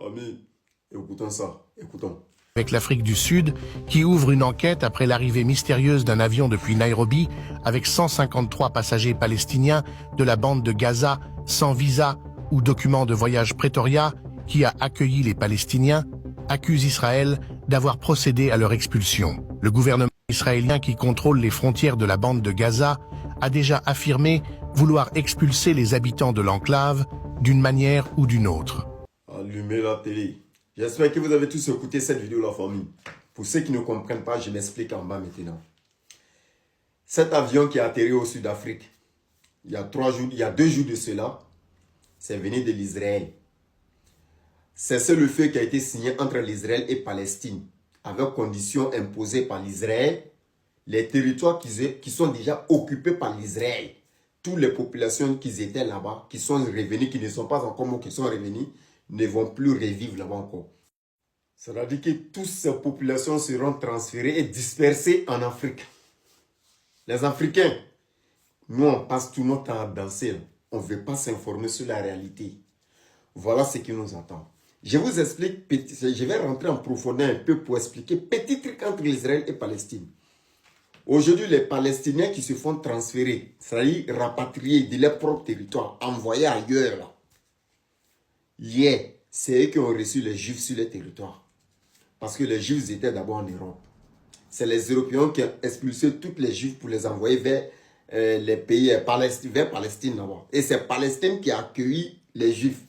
famille, écoutons ça, écoutons. Avec l'Afrique du Sud, qui ouvre une enquête après l'arrivée mystérieuse d'un avion depuis Nairobi avec 153 passagers palestiniens de la bande de Gaza sans visa ou document de voyage Pretoria qui a accueilli les Palestiniens, accuse Israël d'avoir procédé à leur expulsion. Le gouvernement israélien qui contrôle les frontières de la bande de Gaza a déjà affirmé vouloir expulser les habitants de l'enclave d'une manière ou d'une autre. Allumez la télé. J'espère que vous avez tous écouté cette vidéo, la famille. Pour ceux qui ne comprennent pas, je m'explique en bas maintenant. Cet avion qui a atterri au Sud-Afrique, il y a 2 jours de cela, c'est venu de l'Israël. C'est le feu qui a été signé entre l'Israël et Palestine, avec conditions imposées par l'Israël, les territoires qui sont déjà occupés par l'Israël. Toutes les populations qui étaient là-bas, qui sont revenues, qui ne sont pas encore mortes, qui sont revenues, ne vont plus revivre là-bas encore. C'est-à-dire que toutes ces populations seront transférées et dispersées en Afrique. Les Africains, nous on passe tout notre temps à danser. On ne veut pas s'informer sur la réalité. Voilà ce qui nous attend. Je vous explique, je vais rentrer en profondeur un peu pour expliquer petit truc entre Israël et Palestine. Aujourd'hui, les Palestiniens qui se font transférer, c'est-à-dire rapatrier de leur propre territoire, envoyés ailleurs, là. Hier, c'est eux qui ont reçu les Juifs sur les territoires. Parce que les Juifs étaient d'abord en Europe. C'est les Européens qui ont expulsé tous les Juifs pour les envoyer vers les pays, vers Palestine d'abord. Et c'est Palestine qui a accueilli les Juifs.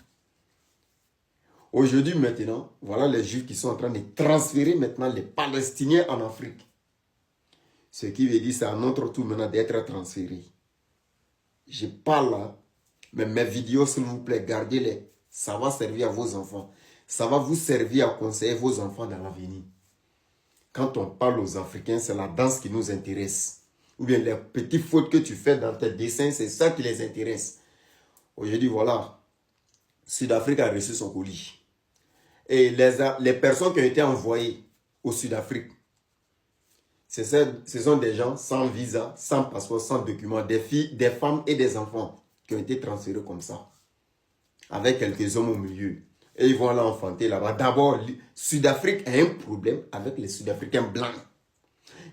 Aujourd'hui, maintenant, voilà les Juifs qui sont en train de transférer maintenant les Palestiniens en Afrique. Ce qui veut dire c'est à notre tour maintenant d'être transférés. Je parle là, mais mes vidéos, s'il vous plaît, gardez-les. Ça va servir à vos enfants. Ça va vous servir à conseiller vos enfants dans l'avenir. Quand on parle aux Africains, c'est la danse qui nous intéresse. Ou bien les petites fautes que tu fais dans tes dessins, c'est ça qui les intéresse. Aujourd'hui, voilà, Sud-Afrique a reçu son colis. Et les personnes qui ont été envoyées au Sud-Afrique, ce sont des gens sans visa, sans passeport, sans document, des filles, des femmes et des enfants qui ont été transférés comme ça, avec quelques hommes au milieu. Et ils vont aller enfanter là-bas. D'abord, Sud-Afrique a un problème avec les Sud-Africains blancs.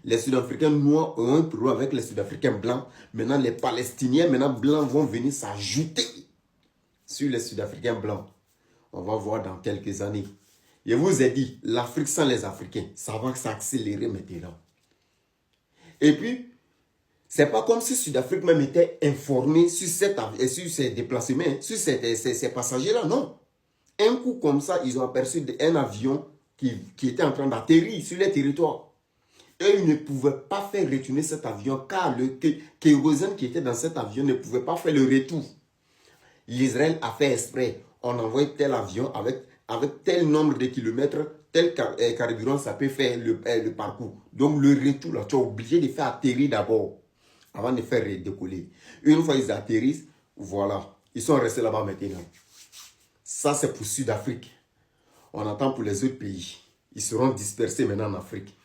Les Sud-Africains noirs ont un problème avec les Sud-Africains blancs. Maintenant, les Palestiniens, blancs, vont venir s'ajouter sur les Sud-Africains blancs. On va voir dans quelques années. Je vous ai dit, l'Afrique sans les Africains, ça va s'accélérer maintenant. Et puis, c'est pas comme si Sud-Afrique même était informé sur ces déplacements, sur ces passagers-là, non. Un coup comme ça, ils ont aperçu un avion qui était en train d'atterrir sur les territoires. Et ils ne pouvaient pas faire retourner cet avion car le kérosène qui était dans cet avion ne pouvait pas faire le retour. L'Israël a fait exprès. On envoie tel avion avec tel nombre de kilomètres, tel carburant, ça peut faire le parcours. Donc le retour, là, tu es obligé de faire atterrir d'abord avant de faire décoller. Une fois ils atterrissent, voilà, ils sont restés là-bas maintenant. Ça, c'est pour Sud-Afrique. On attend pour les autres pays. Ils seront dispersés maintenant en Afrique.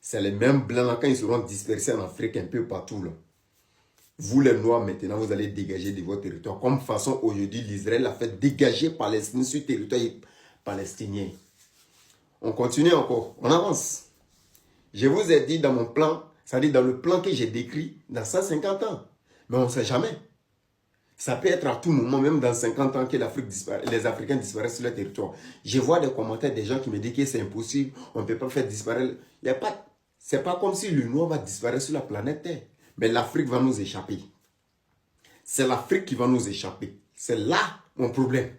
C'est les mêmes blancs là, quand ils seront dispersés en Afrique un peu partout là. Vous les Noirs, maintenant, vous allez dégager de votre territoire. Comme façon, aujourd'hui, l'Israël a fait dégager Palestine sur le territoire palestinien. On continue encore. On avance. Je vous ai dit dans mon plan, c'est-à-dire dans le plan que j'ai décrit, dans 150 ans. Mais on ne sait jamais. Ça peut être à tout moment, même dans 50 ans, que les Africains disparaissent sur le territoire. Je vois des commentaires des gens qui me disent que c'est impossible, on ne peut pas faire disparaître. Ce n'est pas comme si le noir va disparaître sur la planète Terre. Mais l'Afrique va nous échapper. C'est l'Afrique qui va nous échapper. C'est là mon problème.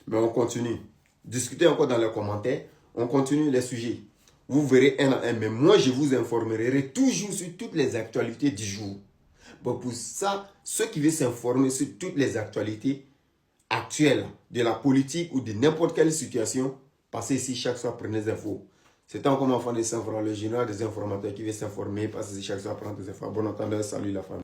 Mais on continue. Discutez encore dans les commentaires. On continue les sujets. Vous verrez un à un. Mais moi, je vous informerai toujours sur toutes les actualités du jour. Bon, pour ça, ceux qui veulent s'informer sur toutes les actualités actuelles de la politique ou de n'importe quelle situation, passez ici chaque soir, prenez des infos. C'est encore mon fan de s'informer, le journal des informateurs qui veut s'informer, passez ici chaque soir, prendre des infos. Bon entendeur, salut la famille.